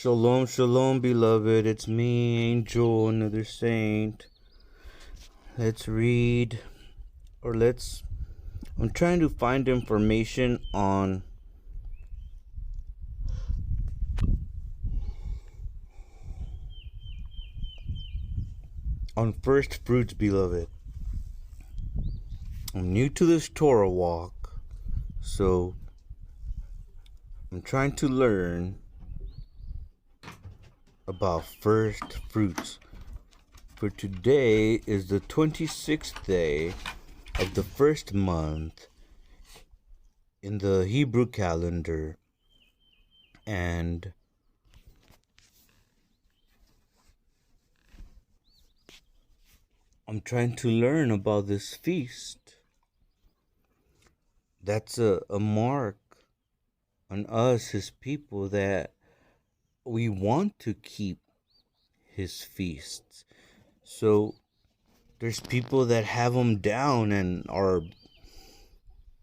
Shalom, shalom, beloved. It's me, Angel, another saint. Let's read, I'm trying to find information on first fruits, beloved. I'm new to this Torah walk, so I'm trying to learn about first fruits. For today is the 26th day of the first month in the Hebrew calendar, and I'm trying to learn about this feast. That's a mark on us, his people, that we want to keep his feasts. So there's people that have them down and are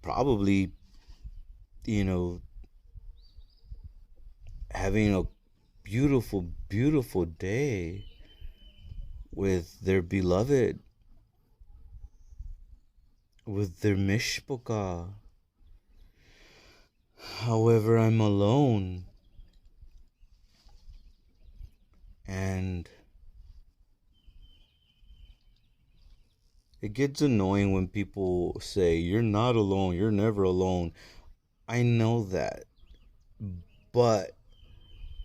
probably, having a beautiful, beautiful day with their beloved, with their mishpokah. However, I'm alone, and it gets annoying when people say, "You're not alone, you're never alone." I know that, but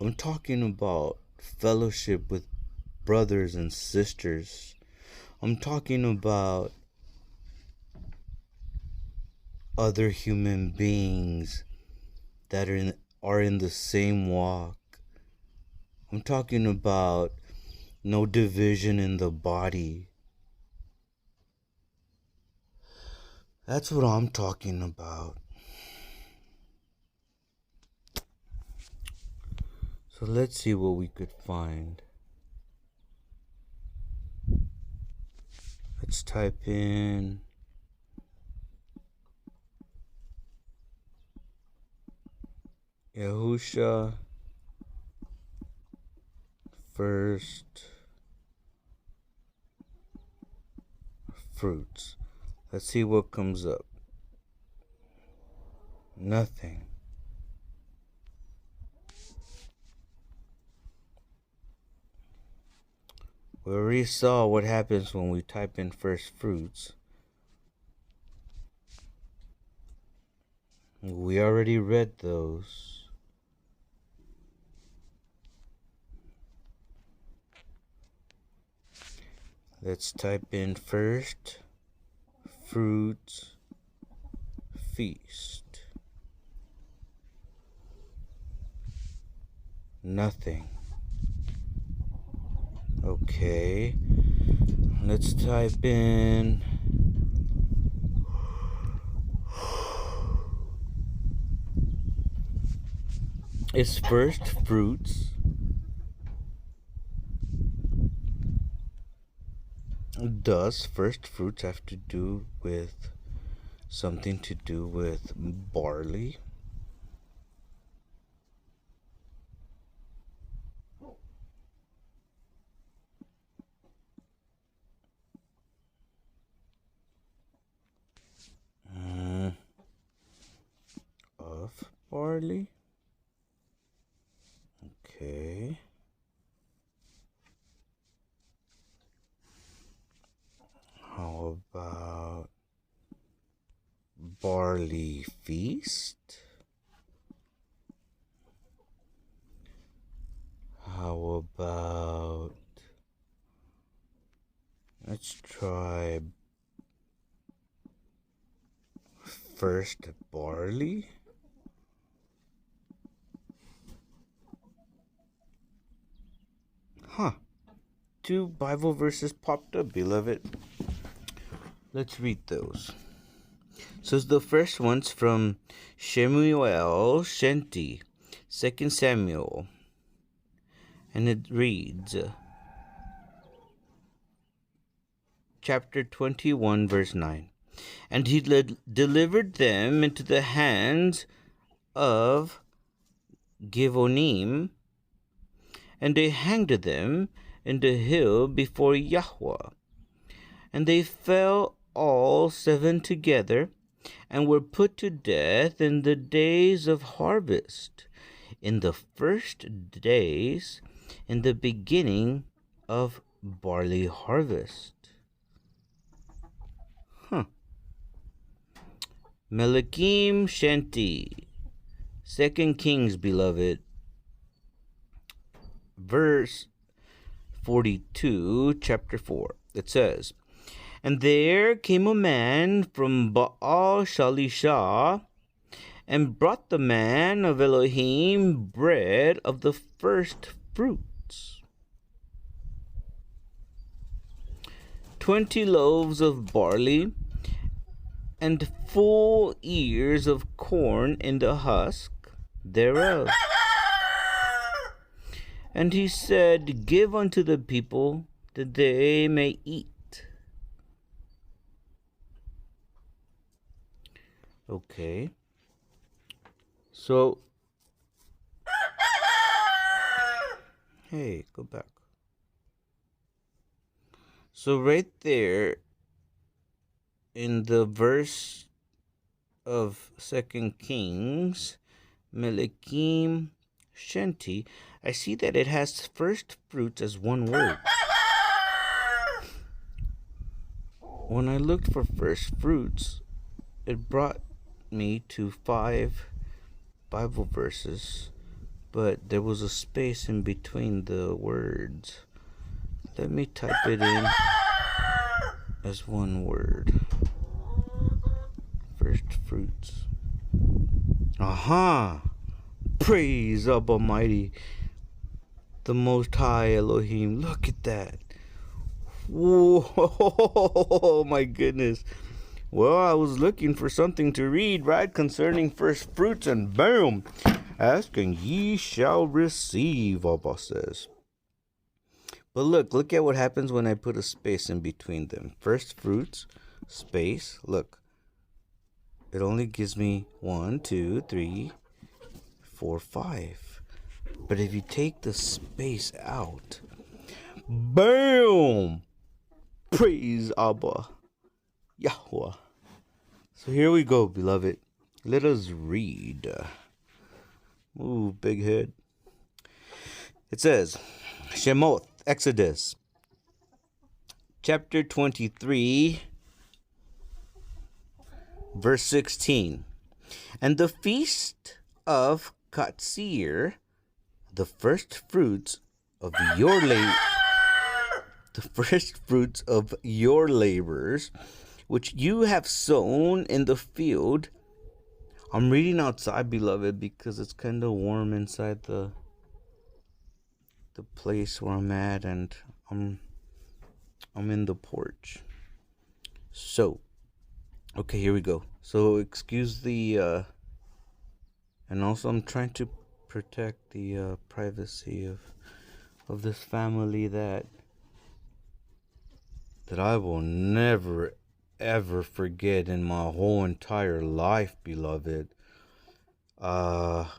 I'm talking about fellowship with brothers and sisters. I'm talking about other human beings that are in the same walk. I'm talking about no division in the body. That's what I'm talking about. So let's see what we could find. Let's type in Yahusha first fruits. Let's see what comes up. Nothing. We already saw what happens when we type in first fruits. We already read those. Let's type in first fruits feast. Nothing. Okay. Let's type in is first fruits. Does first fruits have to do with something to do with barley? Of barley? Okay. How about barley feast? How about, let's try first barley? Huh. 2 Bible verses popped up, beloved. Let's read those. So the first one's from Shemuel Shenti, 2 Samuel. And it reads, chapter 21, verse 9. And he delivered them into the hands of Givonim, and they hanged them in the hill before Yahweh. And they fell all 7 together, and were put to death in the days of harvest, in the first days, in the beginning of barley harvest. Melachim Shanti. 2 Kings, beloved. Verse 42, chapter 4. It says, And there came a man from Baal Shalisha, and brought the man of Elohim bread of the first fruits, 20 loaves of barley, and full ears of corn in the husk thereof. And he said, Give unto the people, that they may eat. Okay. So, hey, go back. So right there, in the verse of 2 Kings, Melachim Shanti, I see that it has first fruits as one word. When I looked for first fruits, it brought me to 5 Bible verses, but there was a space in between the words. Let me type it in as one word. First fruits. Aha! Praise up Almighty, the Most High Elohim. Look at that. Whoa, my goodness. Well, I was looking for something to read, right, concerning first fruits, and boom, ask and ye shall receive, Abba says. But look at what happens when I put a space in between them. First fruits, space, look. It only gives me 1, 2, 3, 4, 5. But if you take the space out, boom! Praise Abba, Yahweh. So here we go, beloved. Let us read. Ooh, big head. It says, Shemoth, Exodus, chapter 23, verse 16. And the feast of Katsir, the first fruits of your labors, which you have sown in the field. I'm reading outside, beloved, because it's kind of warm inside the place where I'm at, and I'm in the porch. So, okay, here we go. So, excuse the and also I'm trying to protect the privacy of this family that I will never ever forget in my whole entire life, beloved. Talk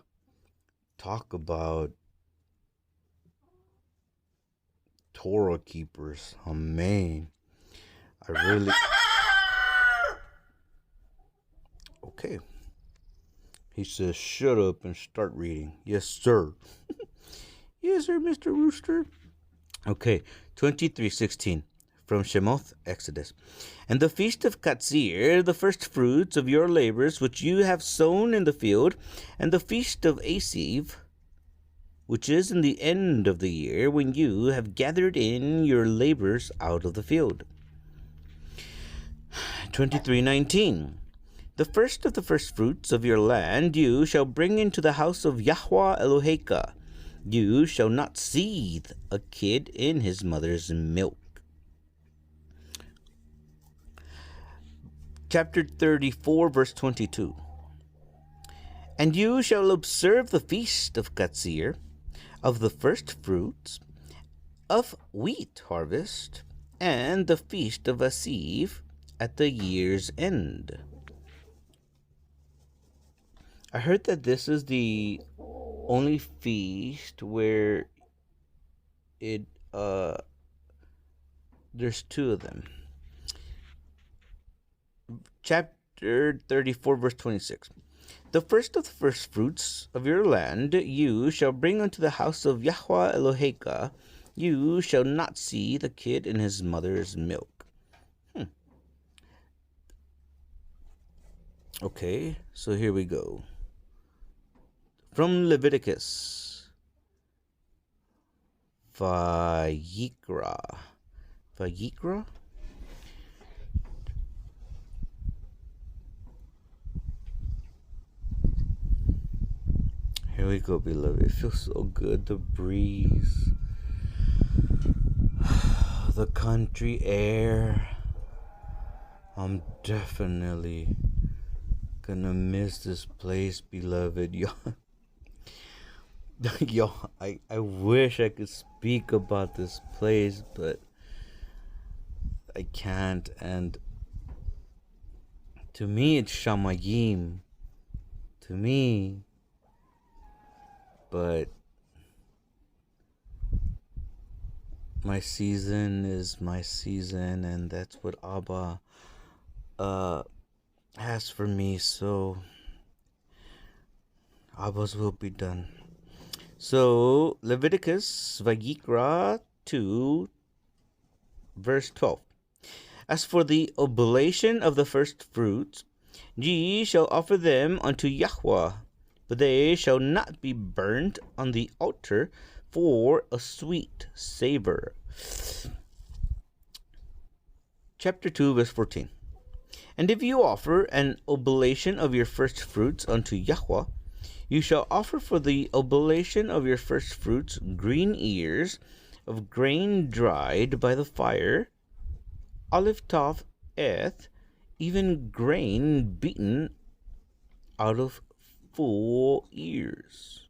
about Torah keepers. Amen. I really... Okay. He says, shut up and start reading. Yes, sir. Yes, sir, Mr. Rooster. Okay, 23:16 from Shemoth, Exodus. And the feast of Katzir, the first fruits of your labors, which you have sown in the field, and the feast of Asiv, which is in the end of the year, when you have gathered in your labors out of the field. 23:19. The first of the first fruits of your land you shall bring into the house of Yahweh Eloheka. You shall not seethe a kid in his mother's milk. Chapter 34, verse 22. And you shall observe the feast of Katzir, of the first fruits, of wheat harvest, and the feast of Asiv at the year's end. I heard that this is the only feast where it there's two of them. Chapter 34, verse 26. The first of the first fruits of your land you shall bring unto the house of Yahweh Eloheka. You shall not see the kid in his mother's milk. Okay, so here we go. From Leviticus. Vayikra. Here we go, beloved. It feels so good. The breeze, the country air. I'm definitely gonna miss this place, beloved. Yo, I wish I could speak about this place, but I can't. And to me, it's Shamayim. To me. But my season is my season, and that's what Abba has for me. So Abba's will be done. So Leviticus Vayikra 2 verse 12. As for the oblation of the first fruits, ye shall offer them unto Yahweh, but they shall not be burnt on the altar for a sweet savor. Chapter 2, verse 14. And if you offer an oblation of your first fruits unto Yahweh, you shall offer for the oblation of your first fruits green ears of grain dried by the fire, olive toph eth, even grain beaten out of full ears.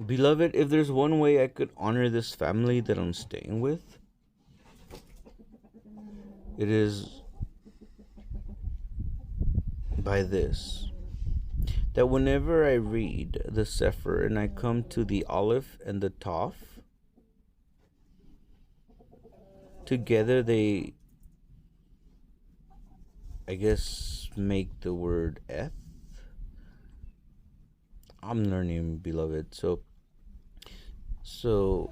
Beloved, if there's one way I could honor this family that I'm staying with, it is by this. That whenever I read the Sefer and I come to the olive and the toph, together they, I guess, make the word eth. I'm learning, beloved. So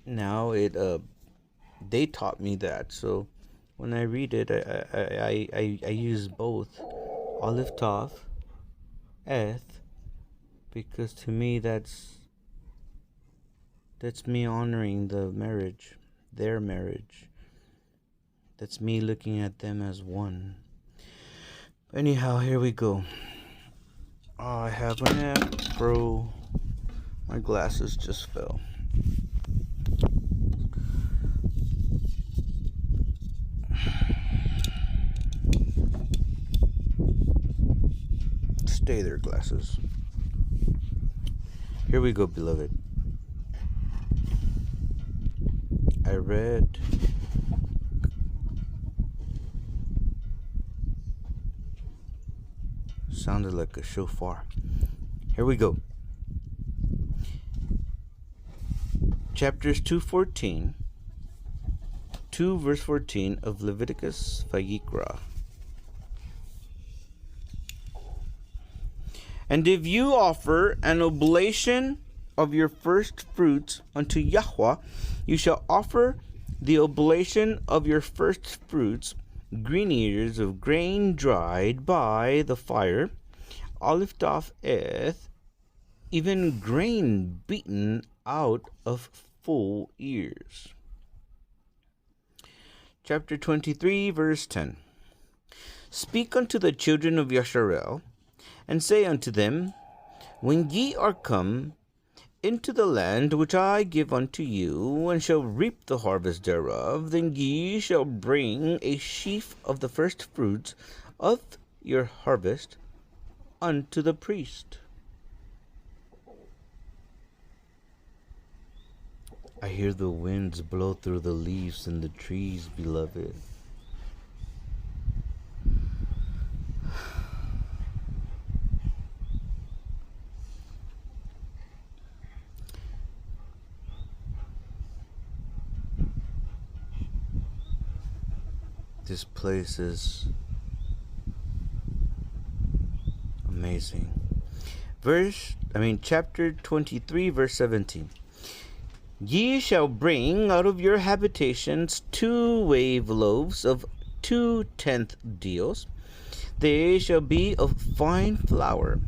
now they taught me that. So when I read it, I use both olive toph, eth, because to me that's me honoring the marriage, their marriage. That's me looking at them as one. Anyhow, here we go. Oh, I have an app, bro. My glasses just fell. Stay there, glasses. Here we go, beloved. I read sounded like a shofar. Here we go. Chapters 2 verse 14 of Leviticus Vayikra. And if you offer an oblation of your first fruits unto Yahweh, you shall offer the oblation of your first fruits, green ears of grain dried by the fire, olive toph eth, even grain beaten out of full ears. Chapter 23, verse 10. Speak unto the children of Yasharel, and say unto them, when ye are come into the land which I give unto you, and shall reap the harvest thereof, then ye shall bring a sheaf of the first fruits of your harvest unto the priest. I hear the winds blow through the leaves and the trees, beloved. This place is amazing. Chapter 23, verse 17. Ye shall bring out of your habitations 2 wave loaves of 2/10 deals. They shall be of fine flour.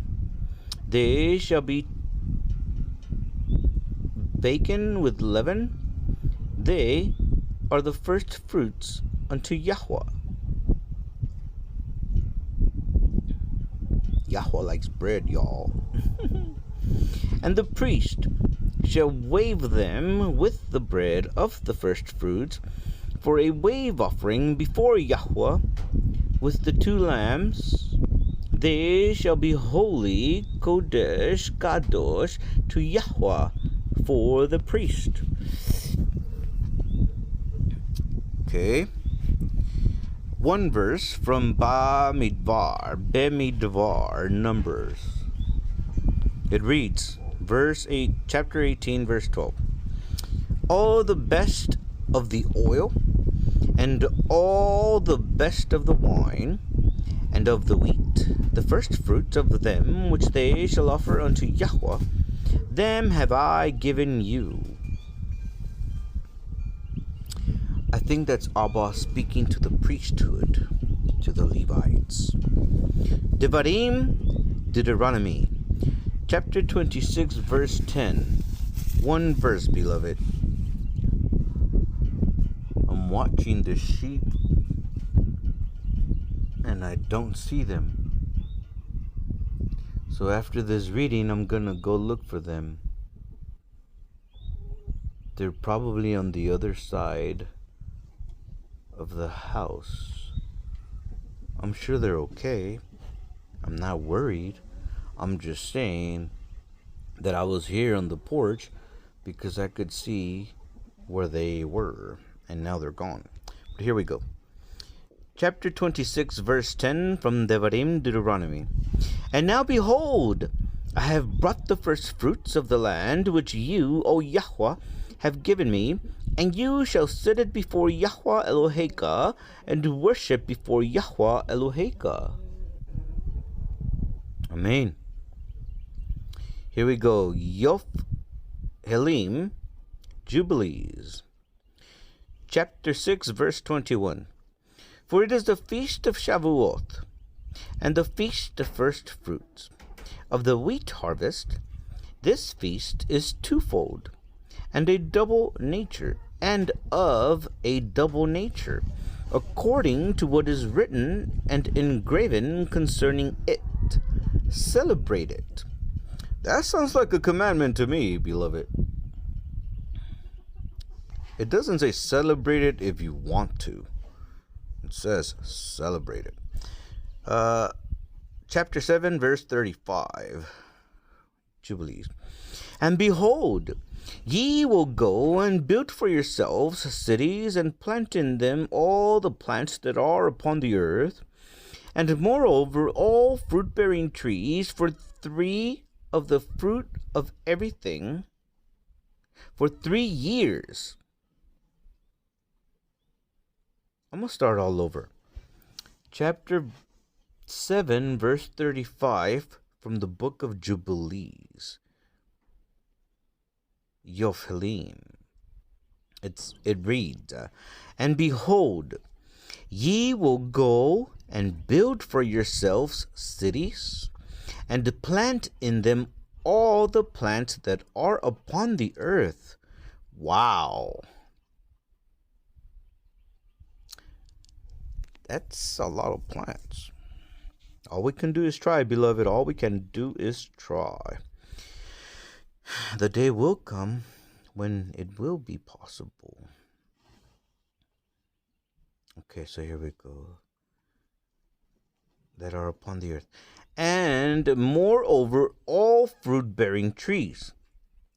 They shall be baken with leaven. They are the first fruits unto Yahweh. Yahweh likes bread, y'all. And the priest shall wave them with the bread of the first fruits for a wave offering before Yahweh with the 2 lambs. They shall be holy, Kodesh, Kadosh, to Yahweh for the priest. Okay. One verse from Bamidbar, Numbers. It reads, chapter 18, verse 12. All the best of the oil, and all the best of the wine, and of the wheat, the first fruits of them which they shall offer unto Yahweh, them have I given you. I think that's Abba speaking to the priesthood, to the Levites. Deuteronomy, chapter 26, verse 10. One verse, beloved. I'm watching the sheep, and I don't see them. So after this reading, I'm gonna go look for them. They're probably on the other side of the house. I'm sure they're okay. I'm not worried. I'm just saying that I was here on the porch because I could see where they were, and now they're gone. But here we go. Chapter 26, verse 10 from Deuteronomy. And now behold, I have brought the first fruits of the land which you, O Yahweh, have given me, and you shall set it before Yahweh Eloheka, and worship before Yahweh Eloheka. Amen. Here we go. Yof Helim, Jubilees. Chapter 6, verse 21. For it is the feast of Shavuot, and the feast of first fruits of the wheat harvest. This feast is twofold, and a double nature, and of a double nature, according to what is written and engraven concerning it. Celebrate it. That sounds like a commandment to me, beloved. It doesn't say celebrate it if you want to. It says celebrate it. Chapter 7, verse 35. Jubilees. And behold, ye will go and build for yourselves cities, and plant in them all the plants that are upon the earth, and moreover all fruit-bearing trees, for 3 of the fruit of everything, for 3 years. I'm going to start all over. Chapter 7, verse 35 from the book of Jubilees. Yophelim. It reads, and behold, ye will go and build for yourselves cities, and plant in them all the plants that are upon the earth. Wow. That's a lot of plants. All we can do is try, beloved. All we can do is try. The day will come when it will be possible. Okay, so here we go. That are upon the earth. And moreover, all fruit-bearing trees.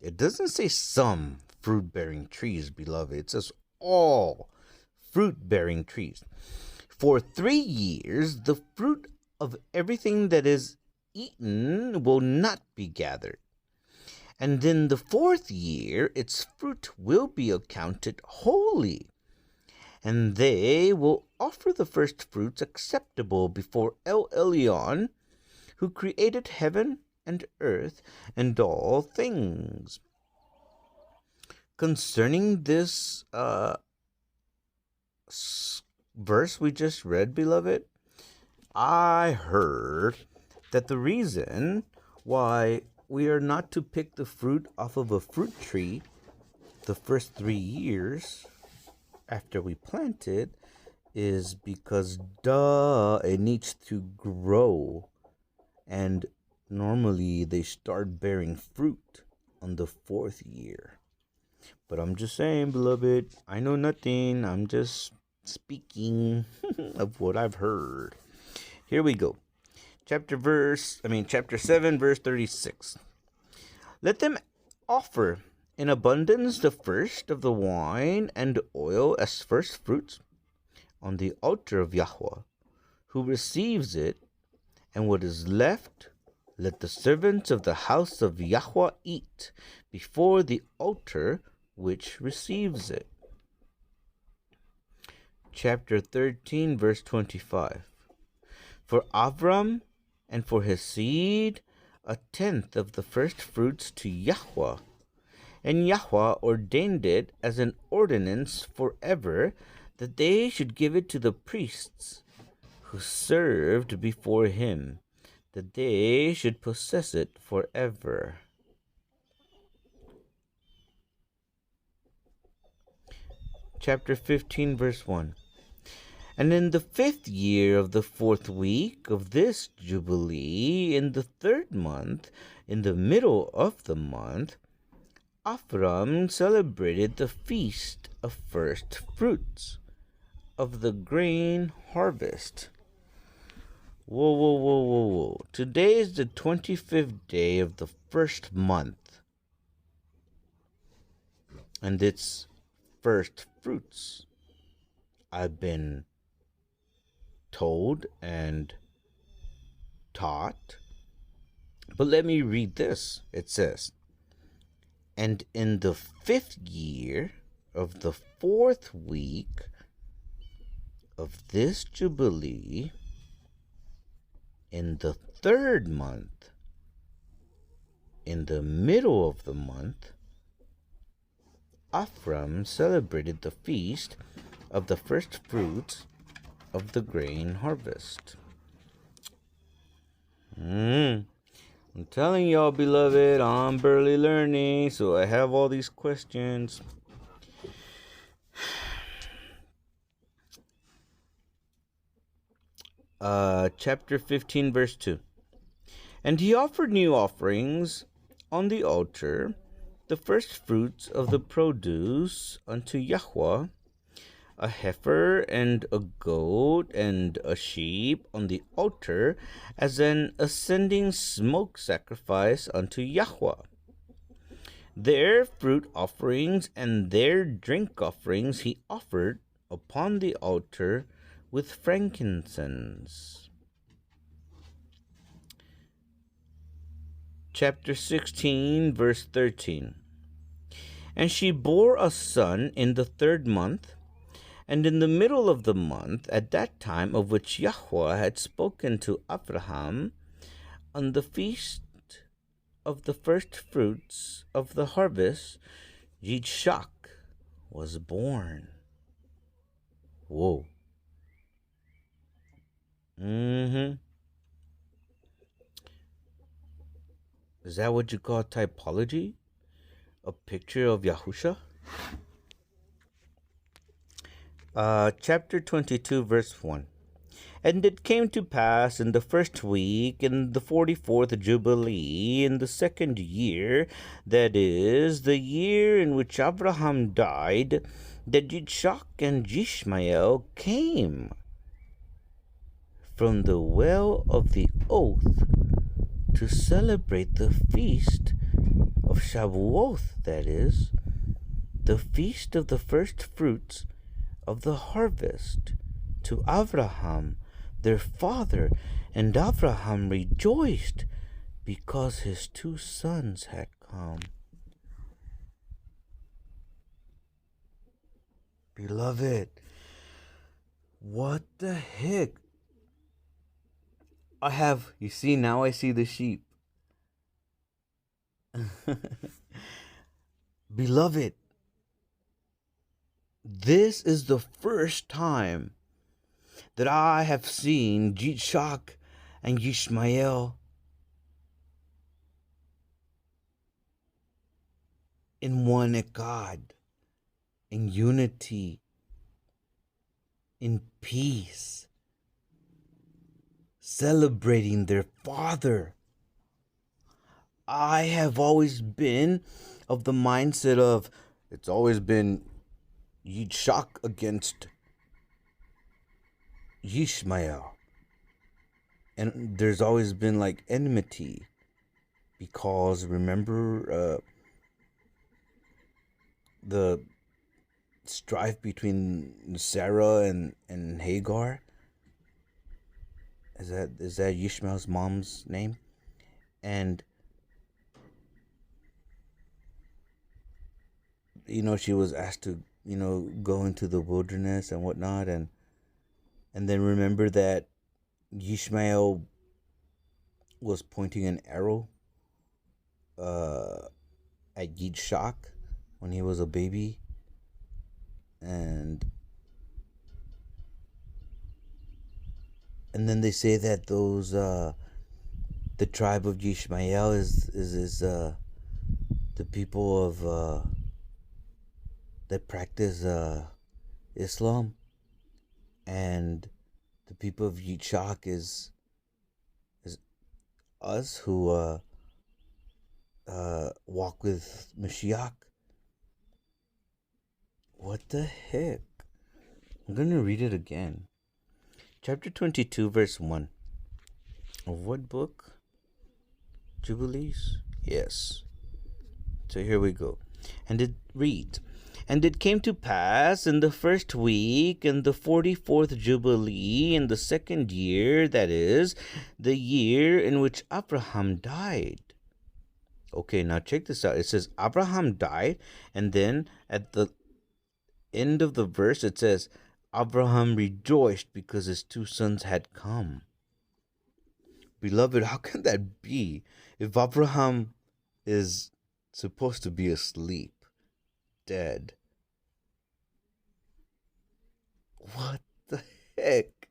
It doesn't say some fruit-bearing trees, beloved. It says all fruit-bearing trees. For 3 years, the fruit of everything that is eaten will not be gathered. And in the 4th year, its fruit will be accounted holy. and they will offer the first fruits acceptable before El Elyon, who created heaven and earth and all things. Concerning this verse we just read, beloved, I heard that the reason why we are not to pick the fruit off of a fruit tree the first 3 years after we plant it is because, it needs to grow. And normally they start bearing fruit on the 4th year. But I'm just saying, beloved, I know nothing. I'm just speaking of what I've heard. Here we go. Chapter 7, verse 36. Let them offer in abundance the first of the wine and oil as first fruits on the altar of Yahweh, who receives it, and what is left, let the servants of the house of Yahweh eat before the altar which receives it. Chapter 13, verse 25. For Avram and for his seed, 1/10 of the first fruits to Yahweh. And Yahweh ordained it as an ordinance forever, that they should give it to the priests who served before him, that they should possess it forever. Chapter 15, verse 1. And in the 5th year of the 4th week of this Jubilee, in the 3rd month, in the middle of the month, Avram celebrated the feast of first fruits of the grain harvest. Whoa. Today is the 25th day of the 1st month, and it's first fruits. I've been told and taught, but let me read this. It says, and in the 5th year of the 4th week of this Jubilee, in the 3rd month, in the middle of the month, Avram celebrated the feast of the first fruits of the grain harvest. I'm telling y'all, beloved, I'm barely learning, so I have all these questions. Chapter 15, verse 2. And he offered new offerings on the altar, the first fruits of the produce unto Yahweh, a heifer and a goat and a sheep on the altar as an ascending smoke sacrifice unto Yahweh. Their fruit offerings and their drink offerings he offered upon the altar with frankincense. Chapter 16, verse 13. And she bore a son in the 3rd month, and in the middle of the month, at that time of which Yahweh had spoken to Abraham, on the feast of the first fruits of the harvest, Yitzchak was born. Whoa. Is that what you call typology? A picture of Yahusha? Chapter 22, verse 1. And it came to pass in the 1st week, in the 44th Jubilee, in the 2nd year, that is, the year in which Abraham died, that Yitzchak and Ishmael came from the well of the oath to celebrate the feast of Shavuoth, that is, the feast of the first fruits of the harvest, to Abraham, their father, and Abraham rejoiced because his 2 sons had come. Beloved, What the heck? You see, now I see the sheep. Beloved, this is the first time that I have seen Jitshak and Yishmael in one God, in unity, in peace, celebrating their father. I have always been of the mindset of it's always been Yitzhak against Yishmael. And there's always been like enmity because remember the strife between Sarah and Hagar? Is that Yishmael's mom's name? And she was asked to go into the wilderness and whatnot, and then remember that Yishmael was pointing an arrow at Yitzhak when he was a baby, and then they say that those the tribe of Yishmael is the people of that practice Islam, and the people of Yitzhak is us who walk with Mashiach. What the heck? I'm gonna read it again. Chapter 22, verse 1. Of what book? Jubilees? Yes. So here we go. And it reads, "And it came to pass in the first week, in the 44th Jubilee, in the second year, that is, the year in which Abraham died." Okay, now check this out. It says Abraham died, and then at the end of the verse it says Abraham rejoiced because his two sons had come. Beloved, how can that be if Abraham is supposed to be asleep, dead? What the heck?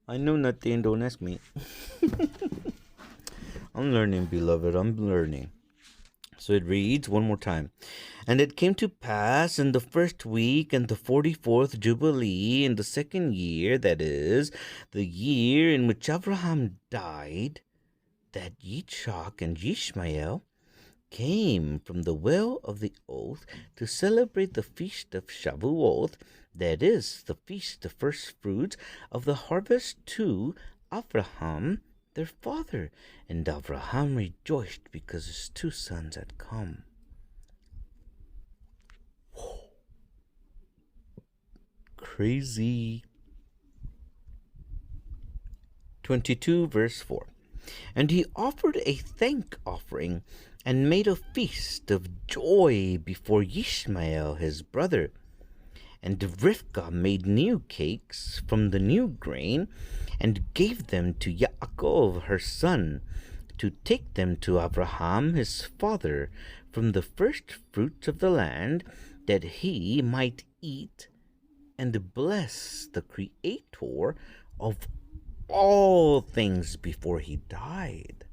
I know nothing, don't ask me. I'm learning, beloved, I'm learning. So it reads one more time. "And it came to pass in the first week, in the 44th Jubilee, in the second year, that is, the year in which Abraham died, that Yitzhak and Yishmael came from the well of the oath to celebrate the feast of Shavuot, that is, the feast of first fruits of the harvest to Abraham their father. And Abraham rejoiced because his two sons had come." Whoa. Crazy. 22 verse 4. "And he offered a thank offering and made a feast of joy before Ishmael his brother. And Rivkah made new cakes from the new grain, and gave them to Yaakov her son, to take them to Abraham his father from the first fruits of the land, that he might eat and bless the Creator of all things before he died."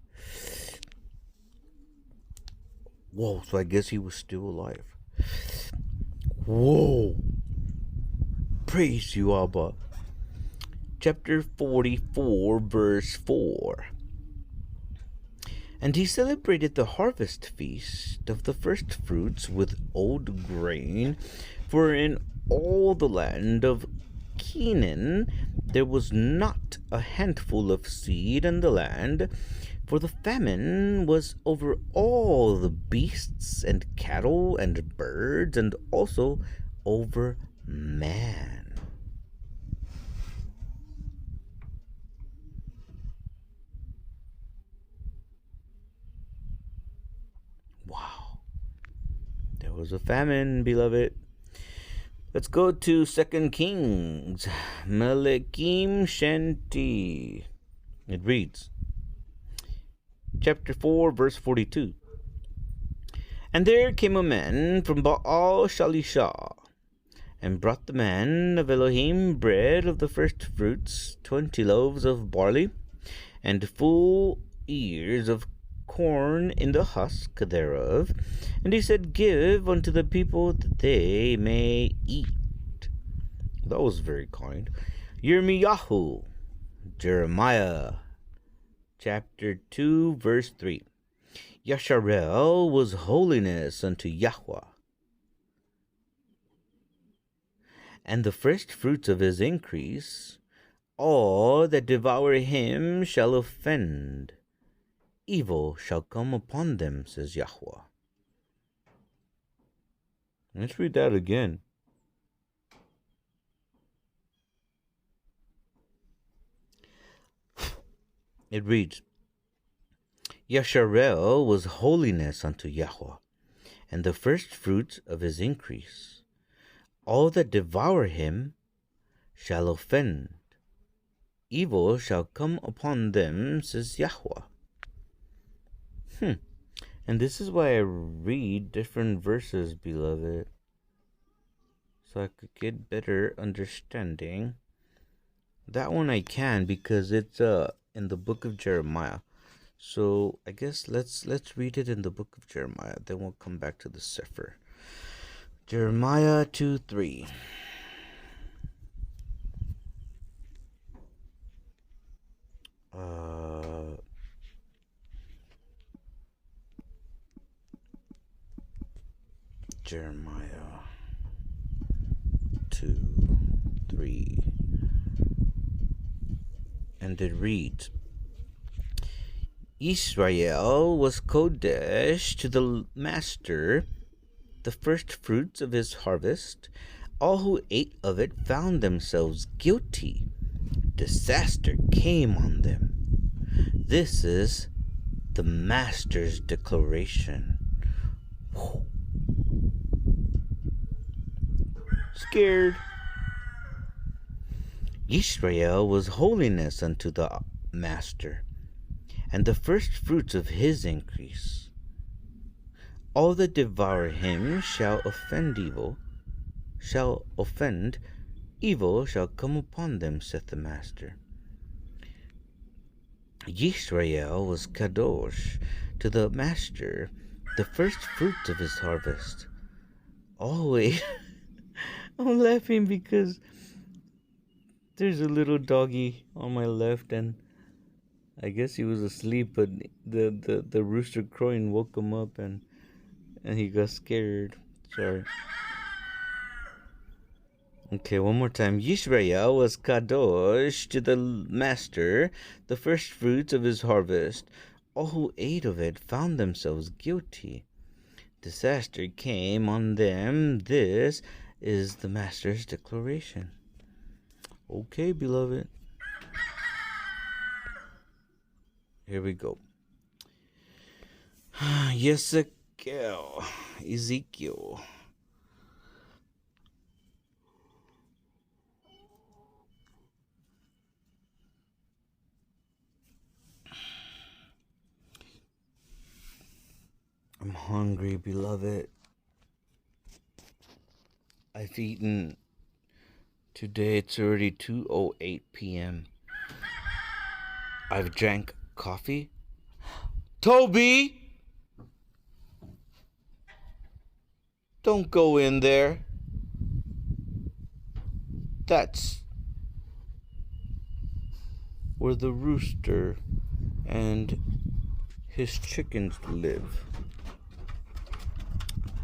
Whoa, so I guess he was still alive. Whoa. Praise you, Abba. Chapter 44, verse 4. "And he celebrated the harvest feast of the first fruits with old grain, for in all the land of Canaan there was not a handful of seed in the land, for the famine was over all the beasts and cattle and birds, and also over man." Wow. There was a famine, beloved. Let's go to 2 Kings, Melekim Shanti. It reads, chapter 4, verse 42. And there came a man from Baal Shalisha, and brought the man of Elohim bread of the first fruits, 20 loaves of barley, and full ears of corn in the husk thereof. And he said, Give unto the people that they may eat. That was very kind. Yirmiyahu, Jeremiah, chapter 2, verse 3. Yasharel was holiness unto Yahweh, and the first fruits of his increase. All that devour him shall offend. Evil shall come upon them, says Yahweh. Let's read that again. It reads, Yasharel was holiness unto Yahweh, and the first fruits of his increase. All that devour him shall offend. Evil shall come upon them, says Yahweh. And this is why I read different verses, beloved, so I could get better understanding. That one I can because it's in the book of Jeremiah. So I guess let's read it in the book of Jeremiah. Then we'll come back to the Sefer. Jeremiah 2:3. Jeremiah 2:3. And it reads, Israel was Kodesh to the master, the first fruits of his harvest. All who ate of it found themselves guilty. Disaster came on them. This is the master's declaration. Scared. Israel was holiness unto the master, and the first fruits of his increase. All that devour him shall offend. Evil shall come upon them, saith the master. Yisrael was kadosh to the master, the first fruits of his harvest. Always, I'm laughing because there's a little doggy on my left, and I guess he was asleep, but the rooster crowing woke him up, and he got scared. Sorry. Okay, one more time. Yisrael was kadosh to the master, the first fruits of his harvest. All who ate of it found themselves guilty. Disaster came on them. This is the master's declaration. Okay, beloved. Here we go. Ezekiel. I'm hungry, beloved. I've eaten today. It's already 2:08 p.m. I've drank coffee. Toby! Don't go in there. That's where the rooster and his chickens live.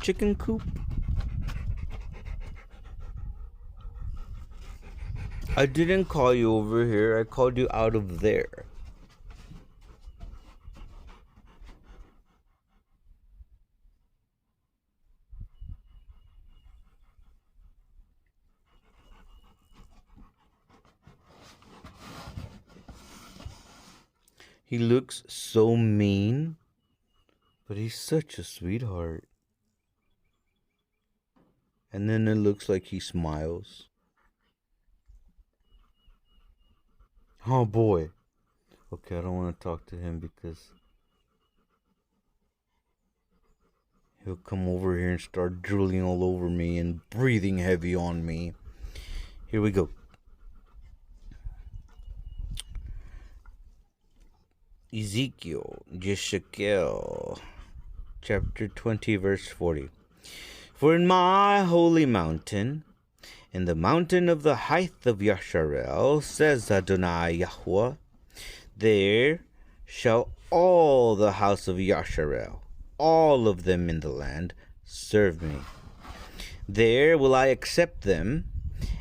Chicken coop? I didn't call you over here. I called you out of there. He looks so mean, but he's such a sweetheart. And then it looks like he smiles. Oh boy. Okay, I don't want to talk to him because he'll come over here and start drooling all over me and breathing heavy on me. Here we go. Yeshakel, chapter 20, verse 40. For in my holy mountain, in the mountain of the height of Yasharel, says Adonai Yahweh, there shall all the house of Yasharel, all of them in the land, serve me. There will I accept them,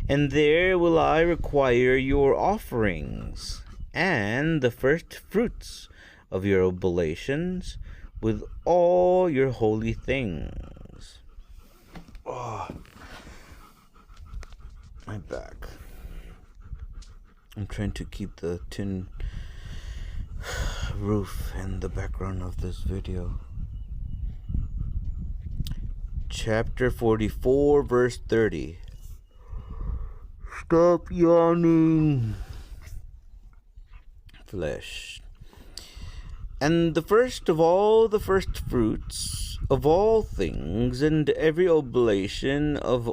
and there will I require your offerings, and the first fruits of your oblations, with all your holy things. Oh, my back. I'm trying to keep the tin roof in the background of this video. Chapter 44, verse 30. Stop yawning. Flesh. And the first of all the first fruits of all things, and every oblation of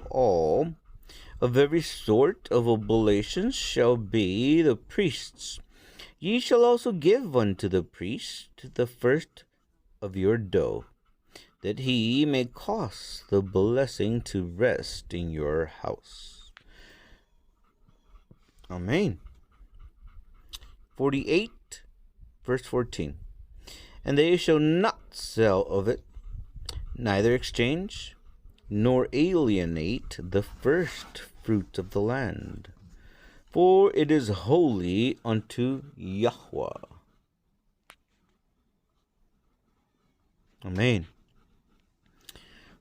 every sort of oblations shall be the priest's. Ye shall also give unto the priest the first of your dough, that he may cause the blessing to rest in your house. Amen. 48, verse 14. And they shall not sell of it, neither exchange, nor alienate the first fruit of the land, for it is holy unto Yahweh. Amen.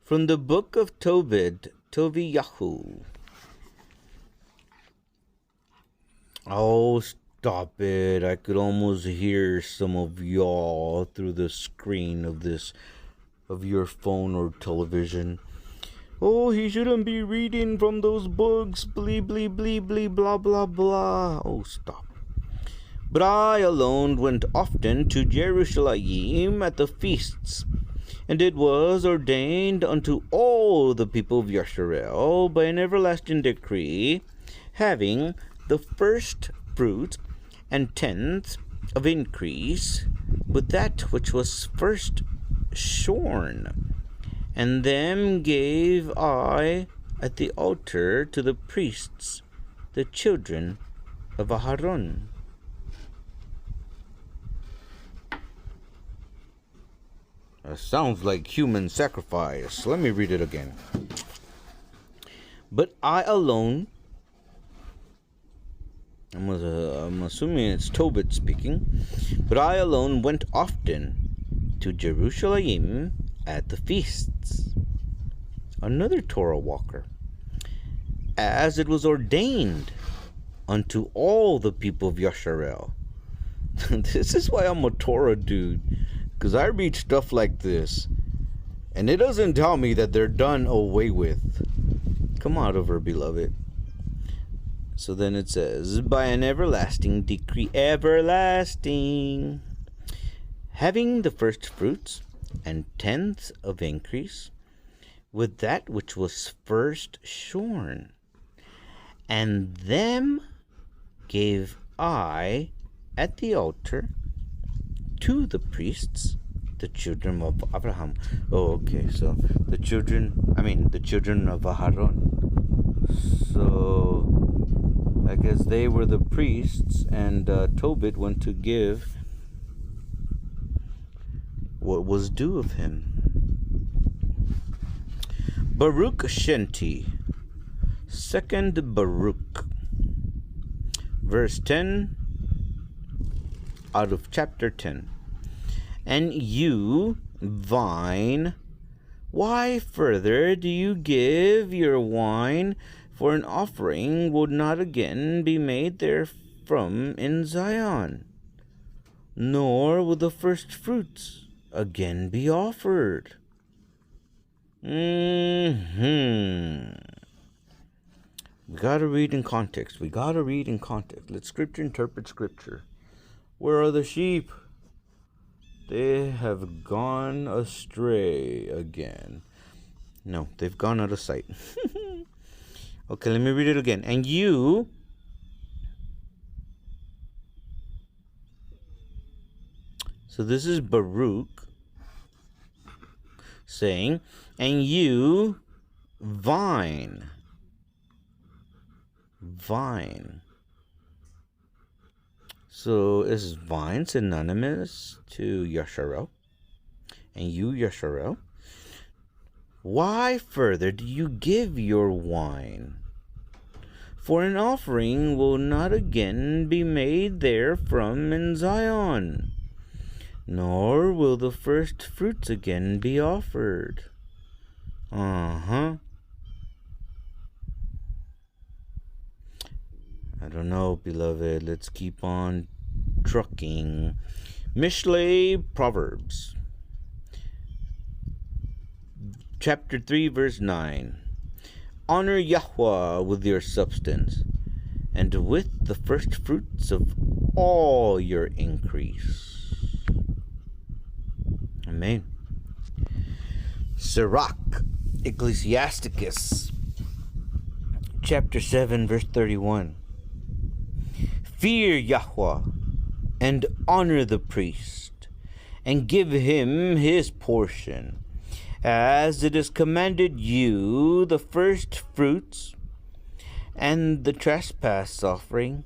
From the book of Tobit, Toviyahu. Oh, stop it. I could almost hear some of y'all through the screen of your phone or television. Oh, he shouldn't be reading from those books. Blee, blee, blee, blee, blah, blah, blah. Oh, stop. But I alone went often to Jerusalem at the feasts, and it was ordained unto all the people of Yasharel by an everlasting decree, having the first fruit and tenth of increase, with that which was first shorn. And them gave I at the altar to the priests, the children of Aharon. That sounds like human sacrifice. Let me read it again. But I alone, I'm assuming it's Tobit speaking, but I alone went often to Jerusalem at the feasts. Another Torah walker, as it was ordained unto all the people of Yasharel. This is why I'm a Torah dude, because I read stuff like this, and it doesn't tell me that they're done away with. Come out of her, beloved. So then it says, by an everlasting decree, everlasting, having the first fruits and tenths of increase, with that which was first shorn. And them gave I at the altar to the priests, the children of Abraham. Oh, okay, so the children of Aharon. So I guess they were the priests, and Tobit went to give what was due of him. Baruch Shenti, second Baruch, verse 10 out of chapter 10. And you, vine, why further do you give your wine? For an offering would not again be made therefrom in Zion, nor will the first fruits again be offered. Hmm. We gotta read in context. Let scripture interpret scripture. Where are the sheep? They have gone astray again. No, they've gone out of sight. Okay, let me read it again. And you, so this is Baruch saying, and you, vine. So is vine synonymous to Yasharel? And you, Yasharel? Why further do you give your wine? For an offering will not again be made therefrom in Zion, nor will the first fruits again be offered. I don't know, beloved. Let's keep on trucking. Mishlei Proverbs, chapter 3, verse 9. Honor Yahweh with your substance, and with the first fruits of all your increase. Amen. Sirach, Ecclesiasticus, chapter 7, verse 31. Fear Yahweh, and honor the priest, and give him his portion, as it is commanded you, the first fruits, and the trespass offering,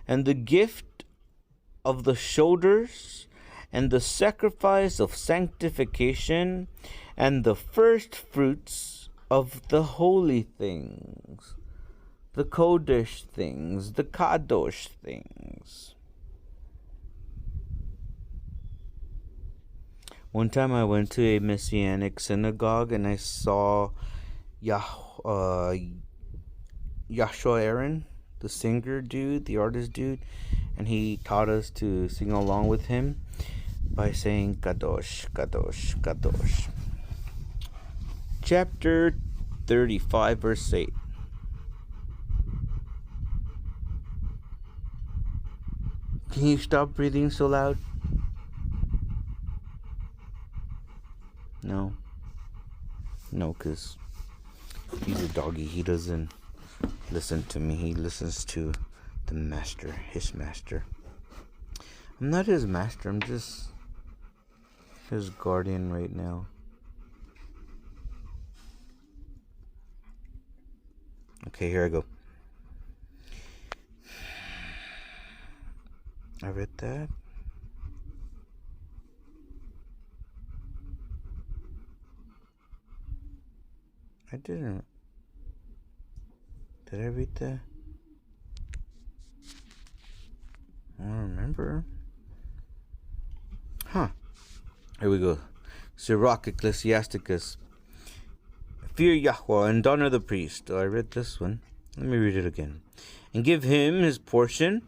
and the gift of the shoulders, and the sacrifice of sanctification, and the first fruits of the holy things, the Kodesh things, the Kadosh things. One time I went to a Messianic synagogue and I saw Yahshua Aaron, the singer dude, the artist dude, and he taught us to sing along with him by saying Kadosh, Kadosh, Kadosh. Chapter 35, verse 8. Can you stop breathing so loud? No, because he's a doggy. He doesn't listen to me. He listens to the master, his master. I'm not his master. I'm just his guardian right now. Okay, here I go. I read that. I didn't. Did I read that? I don't remember. Huh. Here we go. Sirach, Ecclesiasticus. Fear Yahweh and honor the priest. Oh, I read this one. Let me read it again. And give him his portion,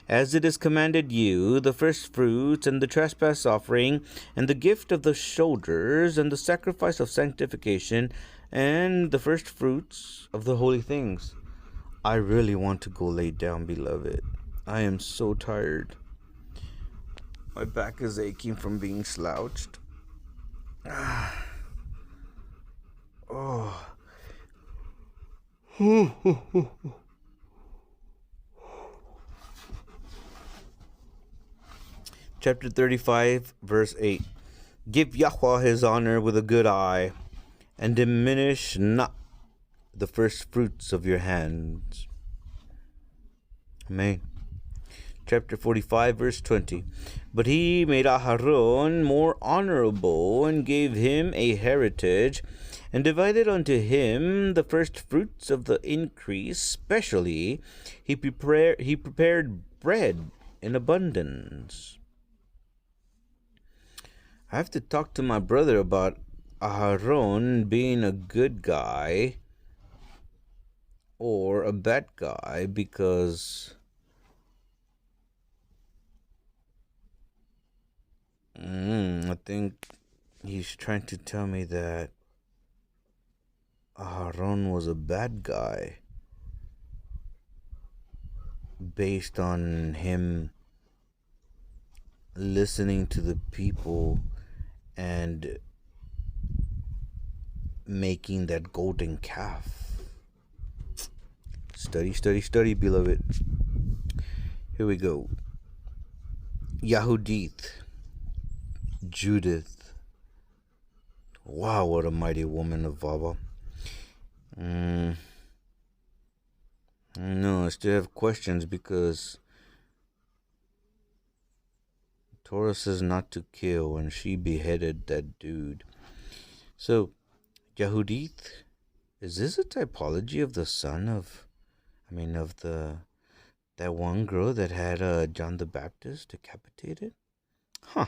as it is commanded you, the first fruits, and the trespass offering, and the gift of the shoulders, and the sacrifice of sanctification, and the first fruits of the holy things. I really want to go lay down, beloved. I am so tired. My back is aching from being slouched. Oh. Chapter 35, verse 8. Give Yahweh his honor with a good eye, and diminish not the first fruits of your hands. Amen. Chapter 45, verse 20. But he made Aharon more honorable, and gave him a heritage, and divided unto him the first fruits of the increase. Specially, he prepared bread in abundance. I have to talk to my brother about Aharon being a good guy or a bad guy, because I think he's trying to tell me that Aaron was a bad guy based on him listening to the people and making that golden calf. Study, study, study, beloved. Here we go. Yahudith, Judith. Wow, what a mighty woman of Vava. No, I still have questions because Torah says not to kill, and she beheaded that dude. So, Yahudith, is this a typology of the son of that one girl that had John the Baptist decapitated? Huh.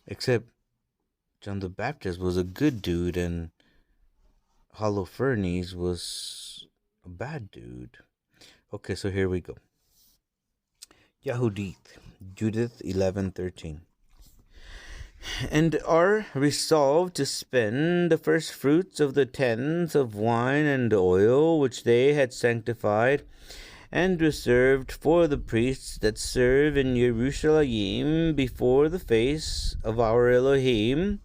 Except John the Baptist was a good dude and Holofernes was a bad dude. Okay, so here we go. Yahudith, Judith 11:13. And are resolved to spend the first fruits of the tenth of wine and oil which they had sanctified and reserved for the priests that serve in Jerusalem before the face of our Elohim,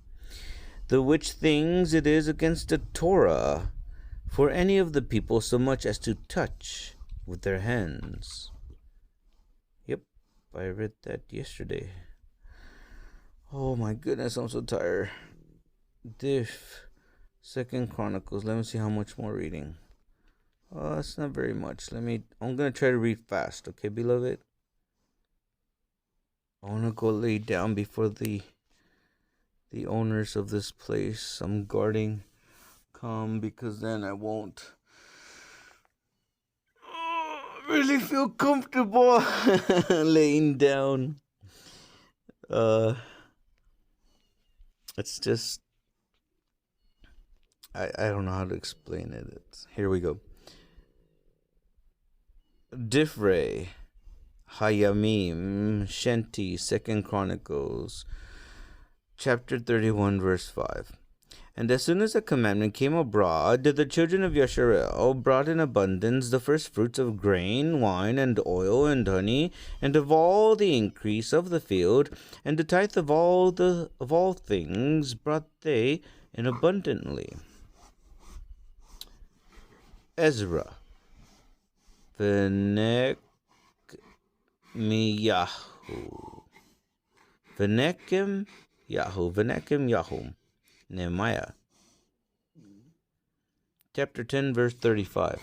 the which things it is against the Torah for any of the people so much as to touch with their hands. Yep, I read that yesterday. Oh my goodness, I'm so tired. Diff, Second Chronicles. Let me see how much more reading. It's not very much. I'm gonna try to read fast, okay, beloved? I wanna go lay down before the owners of this place I'm guarding come, because then I won't really feel comfortable laying down. It's just I don't know how to explain it. Here we go. Difre, Hayamim, Shenti, Second Chronicles, chapter 31, verse 5. And as soon as the commandment came abroad, the children of Yasharel brought in abundance the first fruits of grain, wine, and oil, and honey, and of all the increase of the field, and the tithe of all things brought they in abundantly. Ezra, Venekim Yahu, Nehemiah, chapter 10, verse 35.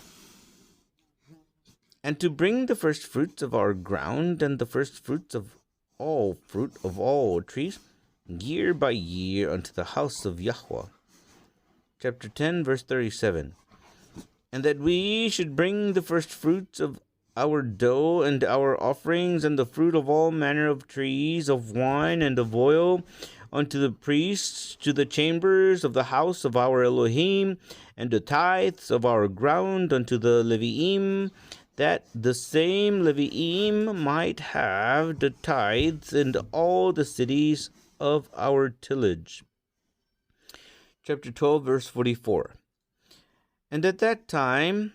And to bring the first fruits of our ground and the first fruits of all fruit of all trees, year by year, unto the house of Yahweh, chapter 10, verse 37. And that we should bring the first fruits of our dough and our offerings and the fruit of all manner of trees, of wine and of oil, unto the priests, to the chambers of the house of our Elohim, and the tithes of our ground unto the Leviim, that the same Leviim might have the tithes in all the cities of our tillage. Chapter 12, verse 44. And at that time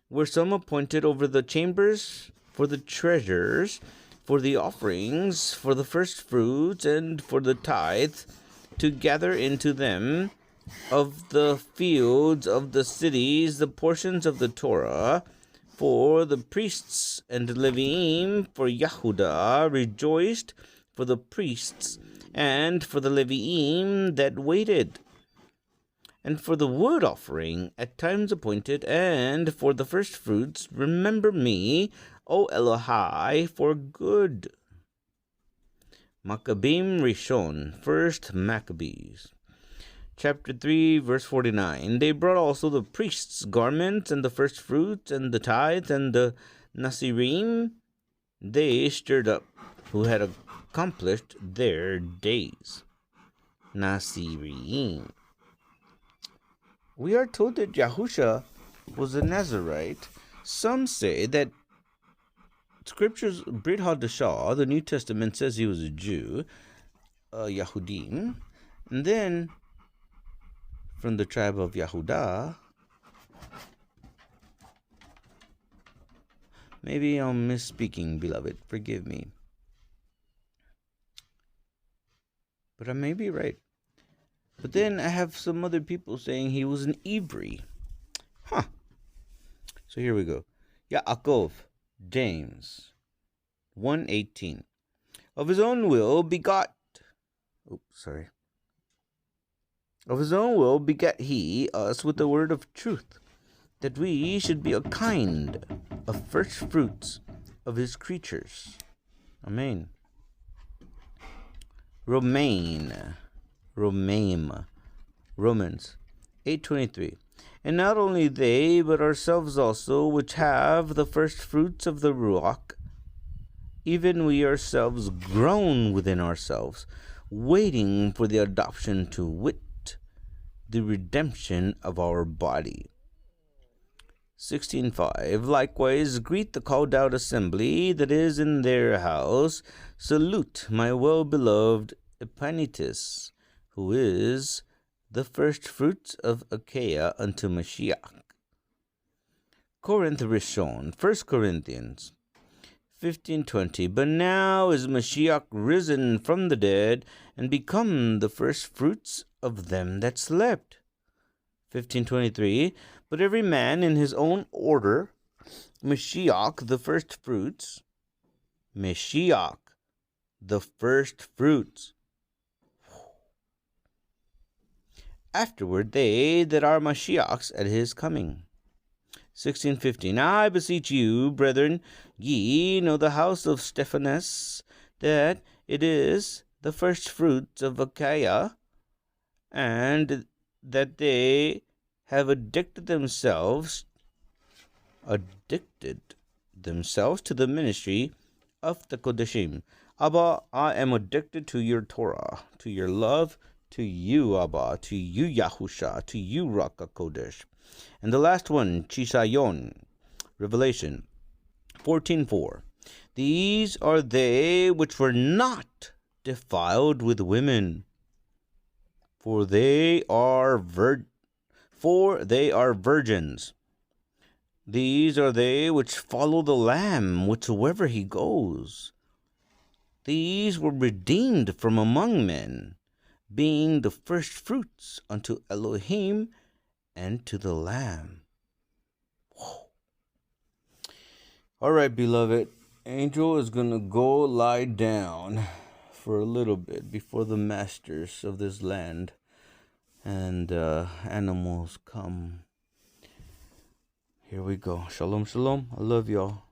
were some appointed over the chambers for the treasures, for the offerings, for the first fruits, and for the tithes, to gather into them of the fields of the cities the portions of the Torah, for the priests and Leviim, for Yehudah rejoiced for the priests, and for the Leviim that waited, and for the wood offering at times appointed, and for the first fruits, remember me, O Elohai, for good. Maccabim Rishon, First Maccabees, chapter 3, verse 49. They brought also the priests' garments, and the first fruits, and the tithes, and the Nasirim, they stirred up, who had accomplished their days. Nasirim. We are told that Yahusha was a Nazarite. Some say that Scripture's Brit HaDashah, the New Testament, says he was a Jew, Yahudim. And then from the tribe of Yehudah. Maybe I'm misspeaking, beloved. Forgive me. But I may be right. But then I have some other people saying he was an Ivri. Huh. So here we go. Yaakov, James 1:18. Of his own will begot. Of his own will begat he us with the word of truth, that we should be a kind of first fruits of his creatures. Amen. Romans 8:23. And not only they, but ourselves also, which have the first fruits of the Ruach, even we ourselves groan within ourselves, waiting for the adoption, to wit, the redemption of our body. 16:5. Likewise greet the called out assembly that is in their house. Salute my well-beloved Epanetus, who is the first fruits of Achaia unto Mashiach. Corinth Rishon, 1 Corinthians 15:20. But now is Mashiach risen from the dead, and become the first fruits of them that slept. 15:23. But every man in his own order, Mashiach the first fruits. Mashiach the first fruits. Afterward they that are Mashiachs at his coming. 16:50. Now I beseech you, brethren, ye know the house of Stephanus, that it is the first fruits of Achaia, and that they have addicted themselves to the ministry of the Kodeshim. Abba, I am addicted to your Torah, to your love, to you, Abba, to you, Yahusha, to you, Raka Kodesh. And the last one, Chisayon, Revelation 14:4. These are they which were not defiled with women, for they are virgins. These are they which follow the Lamb whithersoever he goes. These were redeemed from among men, being the first fruits unto Elohim and to the Lamb. Whoa. All right, beloved. Angel is going to go lie down for a little bit before the masters of this land and animals come. Here we go. Shalom, shalom. I love y'all.